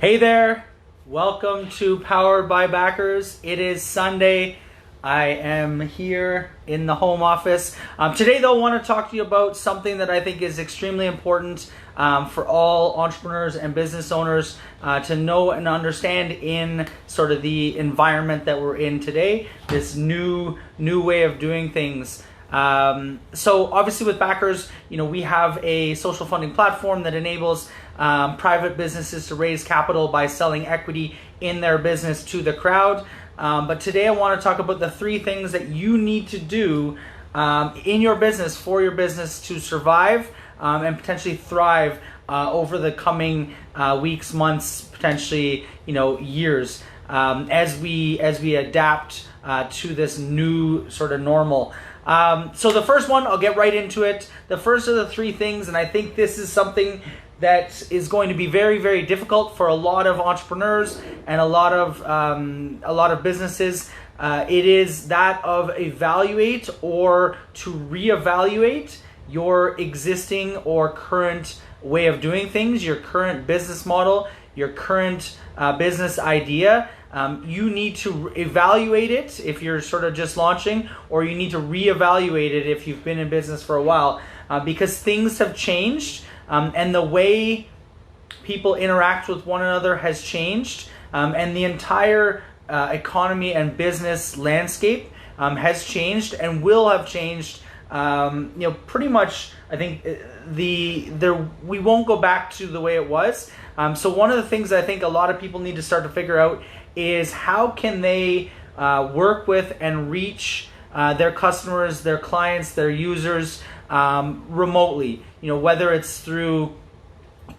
Hey there, welcome to Powered by Backers. It is Sunday. I am here in the home office. Today though, I want to talk to you about something that I think is extremely important for all entrepreneurs and business owners to know and understand in sort of the environment that we're in today, this new way of doing things. So obviously with Backers, we have a social funding platform that enables private businesses to raise capital by selling equity in their business to the crowd. But today I want to talk about the three things that you need to do in your business for your business to survive and potentially thrive over the coming weeks, months, potentially years as we adapt to this new sort of normal. So the first one, I'll get right into it. The first of the three things, and I think this is something that is going to be very, very difficult for a lot of entrepreneurs and a lot of businesses. It is that of evaluate or to reevaluate your existing or current way of doing things, your current business model, your current business idea. You need to evaluate it if you're sort of just launching, or you need to reevaluate it if you've been in business for a while, because things have changed and the way people interact with one another has changed, and the entire economy and business landscape has changed and will have changed. Pretty much. I think we won't go back to the way it was. So one of the things I think a lot of people need to start to figure out is how can they work with and reach their customers, their clients, their users remotely. Whether it's through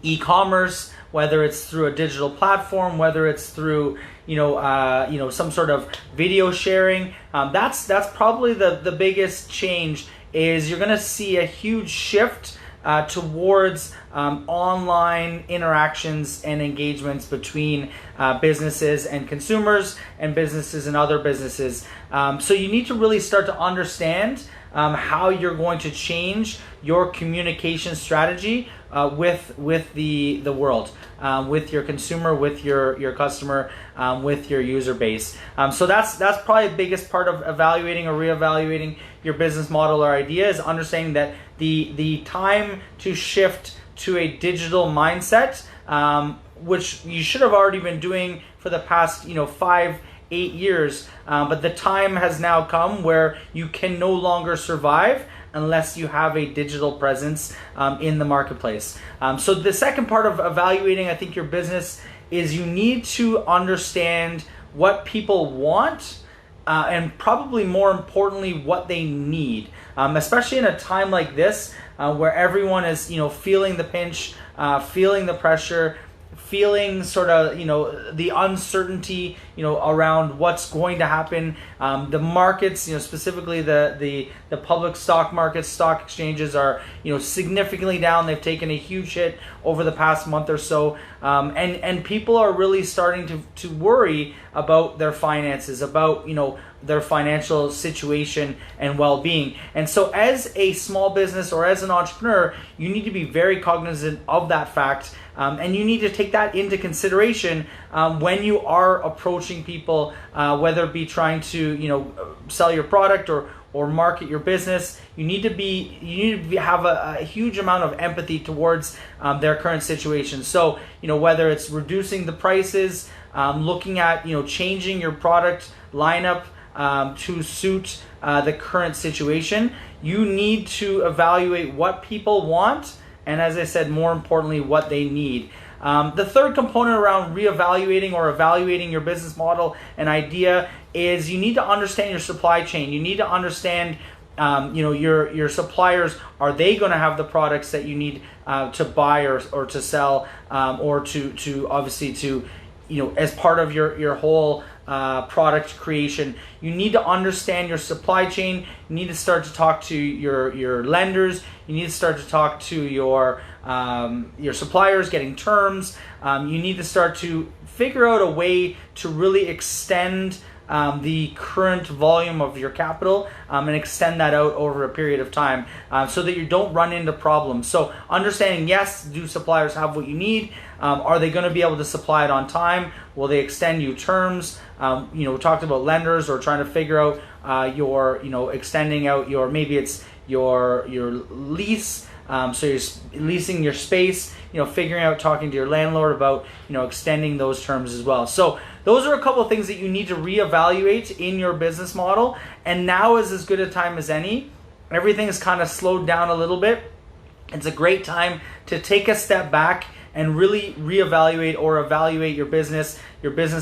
e-commerce, whether it's through a digital platform, whether it's through some sort of video sharing. That's probably the biggest change. Is you're going to see a huge shift towards online interactions and engagements between businesses and consumers and businesses and other businesses. So you need to really start to understand how you're going to change your communication strategy with the world, with your consumer, with your customer, with your user base. So that's probably the biggest part of evaluating or reevaluating your business model or idea, is understanding that the time to shift to a digital mindset, which you should have already been doing for the past 5-8 years, but the time has now come where you can no longer survive unless you have a digital presence in the marketplace. So the second part of evaluating, I think, your business is you need to understand what people want, and probably more importantly, what they need, especially in a time like this where everyone is feeling the pinch, feeling the pressure, feeling sort of the uncertainty around what's going to happen. The markets, specifically the public stock markets, stock exchanges are significantly down. They've taken a huge hit over the past month or so, and people are really starting to worry about their finances, about their financial situation and well-being. And so as a small business or as an entrepreneur, you need to be very cognizant of that fact, and you need to take that into consideration when you are approaching people, whether it be trying to sell your product or market your business. You need to have a huge amount of empathy towards their current situation. So whether it's reducing the prices, looking at changing your product lineup to suit the current situation, you need to evaluate what people want, and as I said, more importantly, what they need. The third component around reevaluating or evaluating your business model and idea is you need to understand your supply chain. You need to understand your suppliers. Are they going to have the products that you need to buy or to sell, or to obviously to as part of your whole product creation? You need to understand your supply chain. You need to start to talk to your lenders. You need to start to talk to your suppliers, getting terms. You need to start to figure out a way to really extend the current volume of your capital and extend that out over a period of time so that you don't run into problems. So understanding, yes, do suppliers have what you need? Are they going to be able to supply it on time? Will they extend you terms? We talked about lenders, or trying to figure out extending out your, maybe it's your lease. So you're leasing your space, figuring out, talking to your landlord about, extending those terms as well. So those are a couple of things that you need to reevaluate in your business model. And now is as good a time as any. Everything is kind of slowed down a little bit. It's a great time to take a step back and really reevaluate or evaluate your business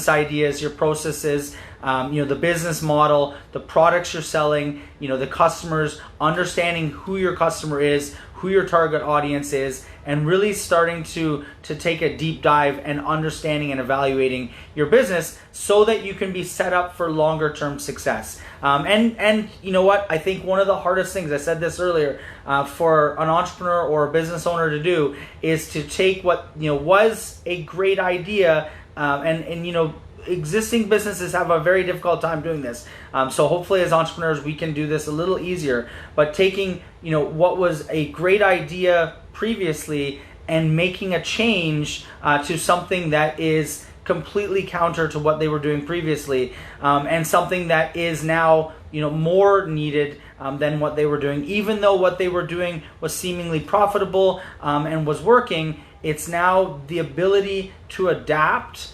ideas, your processes, the business model, the products you're selling, the customers, understanding who your customer is, who your target audience is, and really starting to take a deep dive and understanding and evaluating your business so that you can be set up for longer term success. And you know what? I think one of the hardest things, I said this earlier, for an entrepreneur or a business owner to do is to take what was a great idea and existing businesses have a very difficult time doing this. So hopefully as entrepreneurs, we can do this a little easier. But taking, what was a great idea previously and making a change to something that is completely counter to what they were doing previously, and something that is now, more needed than what they were doing. Even though what they were doing was seemingly profitable and was working, it's now the ability to adapt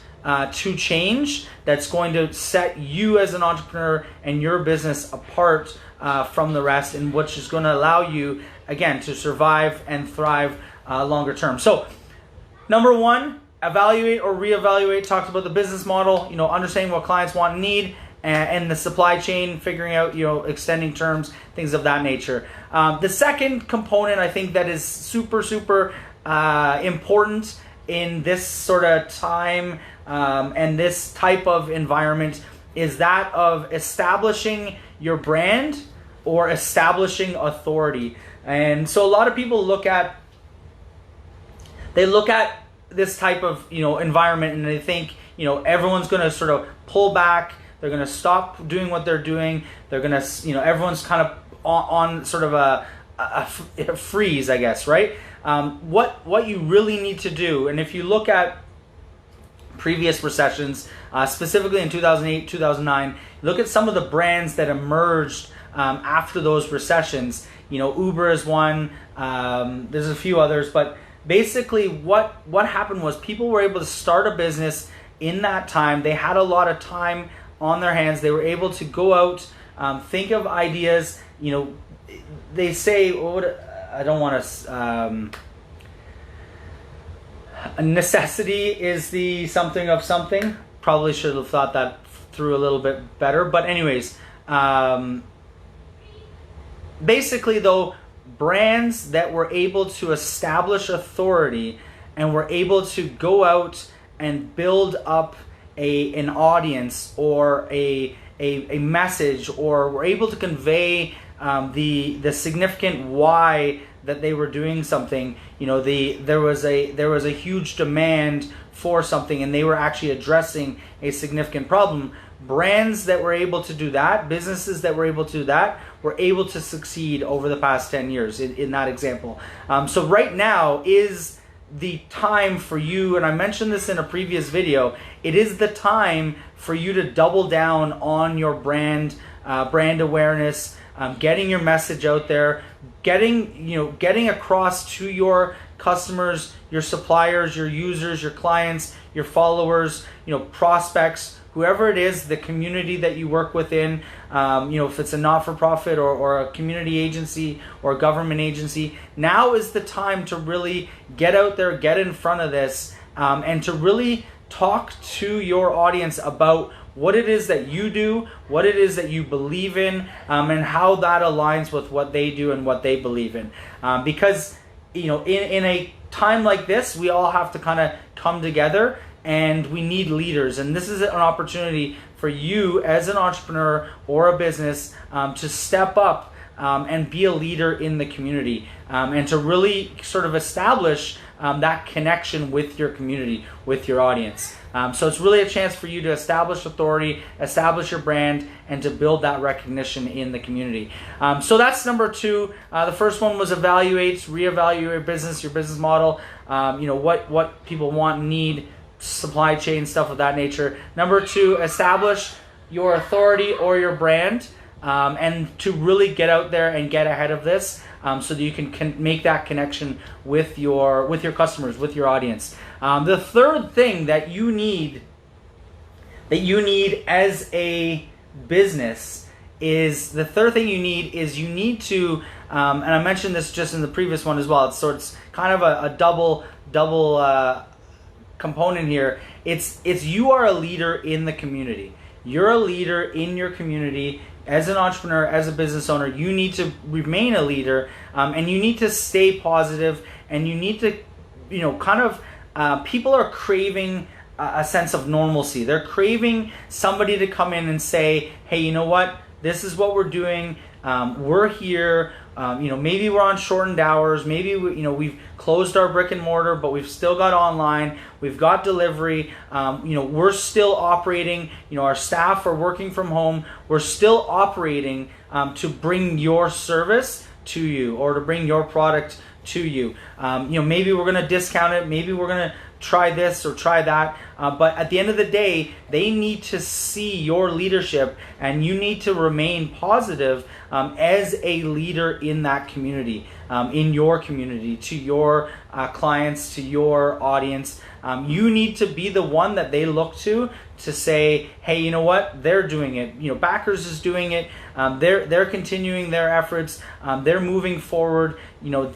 to change that's going to set you as an entrepreneur and your business apart from the rest, and which is going to allow you, again, to survive and thrive longer term. So, number one, evaluate or reevaluate. Talked about the business model, understanding what clients want and need, and the supply chain, figuring out, extending terms, things of that nature. The second component, I think, that is super, super important in this sort of time and this type of environment is that of establishing your brand or establishing authority. And so a lot of people look at this type of environment and they think everyone's going to sort of pull back, they're going to stop doing what they're doing, they're going to everyone's kind of on sort of a freeze, I guess, right? What you really need to do, and if you look at previous recessions, specifically in 2008, 2009, look at some of the brands that emerged after those recessions. Uber is one, there's a few others, but basically what happened was people were able to start a business in that time. They had a lot of time on their hands. They were able to go out, think of ideas. They say, I don't want to... necessity is the something of something. Probably should have thought that through a little bit better. But anyways, basically though, brands that were able to establish authority and were able to go out and build up an audience or a message, or were able to convey the significant why that they were doing something. There was a huge demand for something, and they were actually addressing a significant problem. Brands that were able to do that, businesses that were able to do that, were able to succeed over the past 10 years in that example. So right now is the time for you, and I mentioned this in a previous video, it is the time for you to double down on your brand awareness, getting your message out there, getting across to your customers, your suppliers, your users, your clients, your followers, prospects, whoever it is, the community that you work within, if it's a not-for-profit or a community agency or a government agency, now is the time to really get out there, get in front of this, and to really talk to your audience about what it is that you do, what it is that you believe in, and how that aligns with what they do and what they believe in. Because, in a time like this, we all have to kind of come together, and we need leaders. And this is an opportunity for you as an entrepreneur or a business to step up and be a leader in the community, and to really sort of establish that connection with your community, with your audience. So it's really a chance for you to establish authority, establish your brand, and to build that recognition in the community. So that's number 2. The first one was reevaluate your business model. What people want, need, supply chain, stuff of that nature. Number 2, establish your authority or your brand, and to really get out there and get ahead of this, so that you can make that connection with your customers, with your audience. The third thing that you need as a business is you need to, and I mentioned this just in the previous one as well. It's kind of a double component here. It's you are a leader in the community. You're a leader in your community. As an entrepreneur, as a business owner, you need to remain a leader, and you need to stay positive, and you need to, people are craving a sense of normalcy. They're craving somebody to come in and say, hey, you know what? This is what we're doing. We're here. Maybe we're on shortened hours. Maybe we've closed our brick and mortar, but we've still got online. We've got delivery. We're still operating. Our staff are working from home. We're still operating to bring your service to you, or to bring your product to you. Maybe we're going to discount it. Maybe we're going to try this or try that. But at the end of the day, they need to see your leadership, and you need to remain positive as a leader in that community, in your community, to your clients, to your audience. You need to be the one that they look to say, hey, you know what? They're doing it. Backers is doing it. They're continuing their efforts. They're moving forward.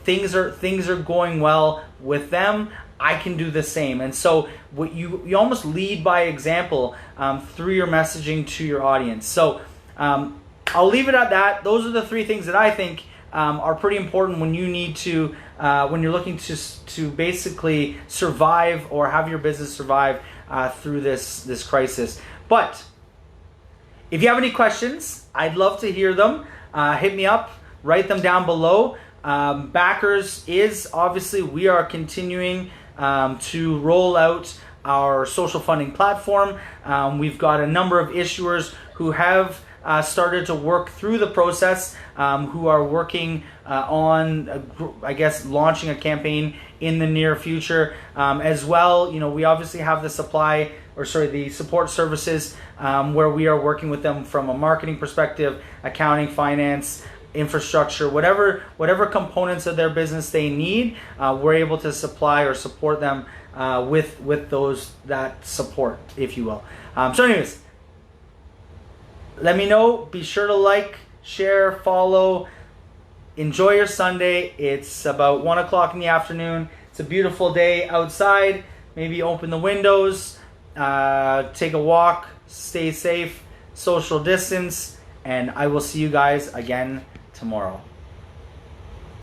Things are going well with them. I can do the same. And so what you almost lead by example through your messaging to your audience. So I'll leave it at that. Those are the 3 things that I think are pretty important when you need to, when you're looking to basically survive or have your business survive through this crisis. But if you have any questions, I'd love to hear them. Hit me up, write them down below. Backers is obviously, we are continuing to roll out our social funding platform. We've got a number of issuers who have started to work through the process, who are working on, launching a campaign in the near future. As well, we obviously have the support services, where we are working with them from a marketing perspective, accounting, finance, infrastructure, whatever components of their business they need, we're able to supply or support them with that support, if you will. So anyways, let me know. Be sure to like, share, follow. Enjoy your Sunday. It's about 1 o'clock in the afternoon. It's a beautiful day outside. Maybe open the windows, take a walk, stay safe, social distance, and I will see you guys again tomorrow.